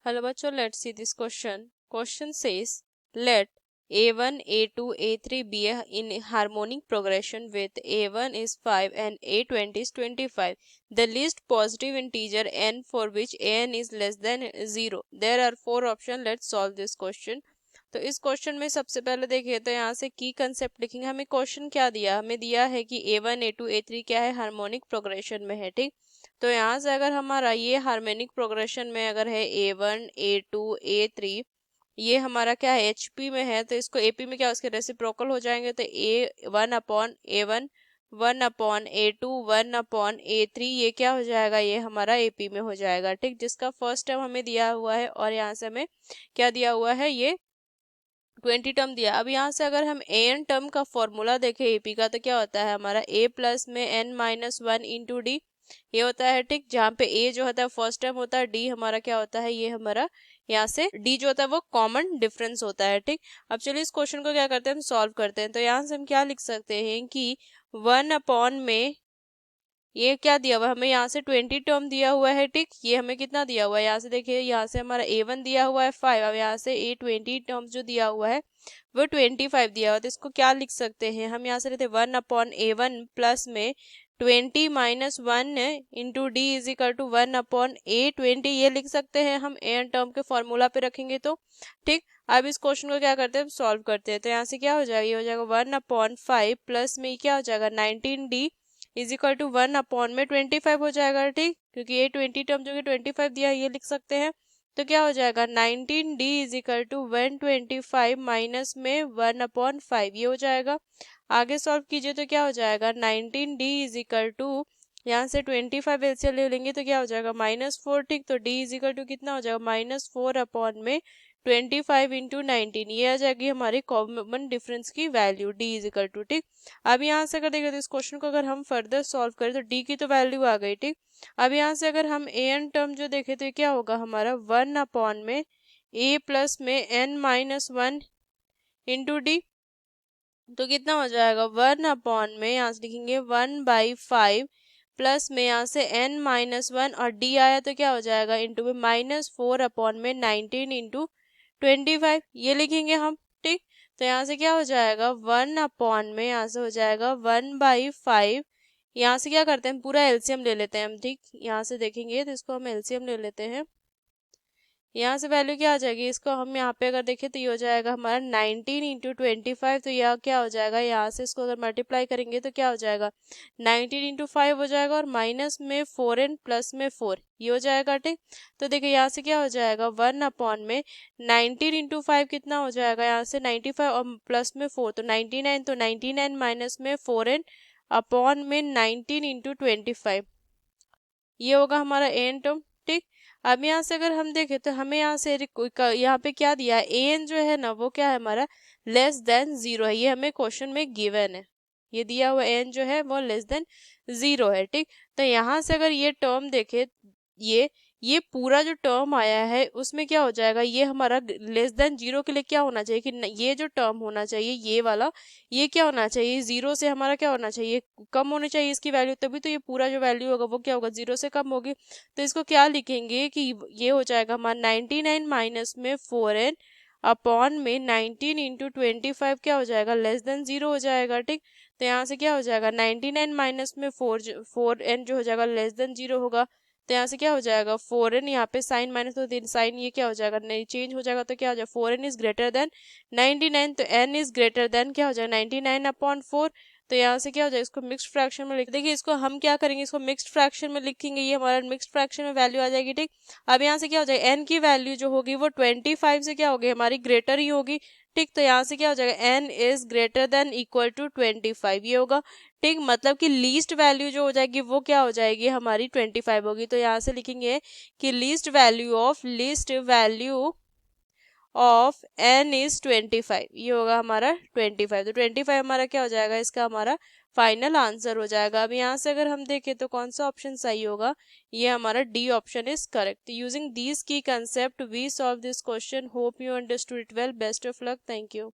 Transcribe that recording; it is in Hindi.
Hello bachcho, let's see this question. Question says, let a1, a2, a3 be in harmonic progression with a1 is 5 and a20 is 25. The least positive integer n for which an is less than 0. There are 4 options. Let's solve this question. तो इस क्वेश्चन में सबसे पहले देखिए तो यहाँ से की कंसेप्ट लिखेंगे. हमें क्वेश्चन क्या दिया, हमें दिया है कि a1 a2 a3 क्या है, हार्मोनिक प्रोग्रेशन में है. ठीक, तो यहाँ से अगर हमारा ये हार्मोनिक प्रोग्रेशन में अगर है a1 a2 a3, ये हमारा क्या है HP में है, तो इसको AP में क्या उसके रेसिप्रोकल हो जाएंगे. तो a1 upon a1 1 upon a2 1 upon a3 ये क्या हो जाएगा, ये हमारा AP में हो जाएगा. ठीक, जिसका फर्स्ट टर्म हमें दिया हुआ है और यहाँ से हमें क्या दिया हुआ है, ये 20 टर्म दिया. अब यहाँ से अगर हम an टर्म का फॉर्मूला देखें AP का, तो क्या होता है हमारा a प्लस में n माइनस 1 इंटू डी ये होता है. ठीक, जहाँ पे a जो होता है फर्स्ट टर्म होता है, d हमारा क्या होता है, ये हमारा यहाँ से d जो होता है वो कॉमन डिफरेंस होता है. ठीक, अब चलिए इस क्वेश्चन को क्या करते हैं, हम सॉल्व करते हैं. तो यहाँ से हम क्या लिख सकते हैं कि 1 अपॉन में ये क्या दिया हुआ है, हमें यहाँ से 20 टर्म दिया हुआ है. ठीक, ये हमें कितना दिया हुआ है, यहाँ से देखिए यहाँ से हमारा a1 दिया हुआ है 5. अब यहाँ से a20 टर्म जो दिया हुआ है वो 25 दिया हुआ है. तो इसको क्या लिख सकते हैं हम, यहाँ से लेते हैं 1 अपॉन a1 प्लस में 20 minus 1 into d is equal to 1 upon a20 ये लिख सकते हैं हम एन टर्म के फॉर्मूला पे रखेंगे तो. ठीक, अब इस क्वेश्चन को क्या करते हैं, सॉल्व करते हैं. तो यहाँ से क्या हो जाएगा, ये हो जाएगा 1 अपॉन 5 प्लस में क्या हो जाएगा 19d is equal to 1 upon में 25 हो जाएगा. ठीक, क्योंकि ये 20 टर्म जो कि 25 दिया ये लिख सकते हैं. तो क्या हो जाएगा 19d is equal to 125 minus में 1 अपॉन 5 ये हो जाएगा. आगे सॉल्व कीजिए तो क्या हो जाएगा 19d इज इक्वल टू यहाँ से 25 एलसीएम ले लेंगे तो क्या हो जाएगा -4. ठीक, तो d इज इक्वल टू कितना हो जाएगा -4 अपॉन में 25 इंटू 19 ये आ जाएगी हमारी कॉमन डिफरेंस की value d is equal to. ठीक, अब यहाँ से अगर देखें तो इस क्वेश्चन को अगर हम फर्दर सॉल्व करें तो d की तो वैल्यू आ गई. ठीक, अब यहाँ से अगर हम an टर्म जो देखें तो ये क्या होगा हमारा 1 अपॉन में a प्लस में n माइनस 1 इंटू डी तो कितना हो जाएगा 1 अपॉन में यहाँ से लिखेंगे 1/5 प्लस में यहाँ से n माइनस 1 और d आया तो क्या हो जाएगा इंटू में -4 अपॉन में 19 इंटू 25 ये लिखेंगे हम. ठीक, तो यहाँ से क्या हो जाएगा 1 अपॉन में यहाँ से हो जाएगा 1/5. यहाँ से क्या करते हैं पूरा एलसीएम ले लेते हैं हम. ठीक, यहाँ से देखेंगे तो इसको हम एलसीएम ले लेते हैं. यहाँ से वैल्यू क्या आ जाएगी, इसको हम यहाँ पे अगर देखें तो ये हो जाएगा हमारा 19 इंटू 25. तो यह क्या हो जाएगा, यहाँ से इसको अगर मल्टीप्लाई करेंगे तो क्या हो जाएगा 19 इंटू 5 हो जाएगा और माइनस में 4n प्लस में 4 ये हो जाएगा. ठीक, तो देखिए यहाँ से क्या हो जाएगा 1 अपॉन में 19 इंटू 5 कितना हो जाएगा, यहाँ से 95 और प्लस में 4 तो 99. तो 99 माइनस में 4n अपॉन में 19 इंटू 25 ये होगा हमारा एन टर्म. ठीक, अब यहाँ से अगर हम देखें तो हमें यहाँ से यहाँ पे क्या दिया है एन जो है ना वो क्या है हमारा लेस देन 0 है, ये हमें क्वेश्चन में गिवन है. ये दिया हुआ एन जो है वो लेस देन 0 है. ठीक, तो यहाँ से अगर ये टर्म देखे ये पूरा जो टर्म आया है उसमें क्या हो जाएगा, ये हमारा लेस देन 0 के लिए क्या होना चाहिए कि ये जो टर्म होना चाहिए ये वाला ये क्या होना चाहिए 0 से हमारा क्या होना चाहिए कम होनी चाहिए इसकी वैल्यू, तभी तो ये पूरा जो वैल्यू होगा वो क्या होगा 0 से कम होगी. तो इसको क्या लिखेंगे कि ये हो जाएगा हमारा 99 माइनस में 4n अपॉन में 19 इंटू 25 क्या हो जाएगा लेस देन 0 हो जाएगा. ठीक, तो यहाँ से क्या हो जाएगा 99 माइनस में 4n जो हो जाएगा लेस देन 0 होगा. तो यहाँ से क्या हो जाएगा 4n यहाँ पे साइन माइनस तो साइन ये क्या हो जाएगा नहीं चेंज हो जाएगा. तो क्या हो जाएगा 4n इज ग्रेटर देन 99. तो n इज ग्रेटर देन क्या हो जाएगा 99 अपॉन 4. तो यहाँ से क्या हो जाएगा इसको मिक्स्ड फ्रैक्शन में लिख देखिए इसको हम क्या करेंगे इसको मिक्स्ड फ्रैक्शन में लिखेंगे, ये हमारा मिक्स्ड फ्रैक्शन में वैल्यू आ जाएगी. ठीक, अब यहाँ से क्या हो जाएगा n की वैल्यू जो होगी वो 25 से क्या होगी हमारी ग्रेटर ही होगी. ठीक, तो यहाँ से क्या हो जाएगा n is greater than equal to 25 ये होगा. ठीक, मतलब कि लीस्ट वैल्यू जो हो जाएगी वो क्या हो जाएगी हमारी 25 होगी. तो यहाँ से लिखेंगे कि least value of n is 25 ये होगा हमारा 25. तो 25 हमारा क्या हो जाएगा इसका हमारा फाइनल आंसर हो जाएगा. अब यहाँ से अगर हम देखें तो कौन सा ऑप्शन सही होगा, ये हमारा D option is correct. Using these key concept we solve this question. Hope you understood it well. Best of luck. Thank you.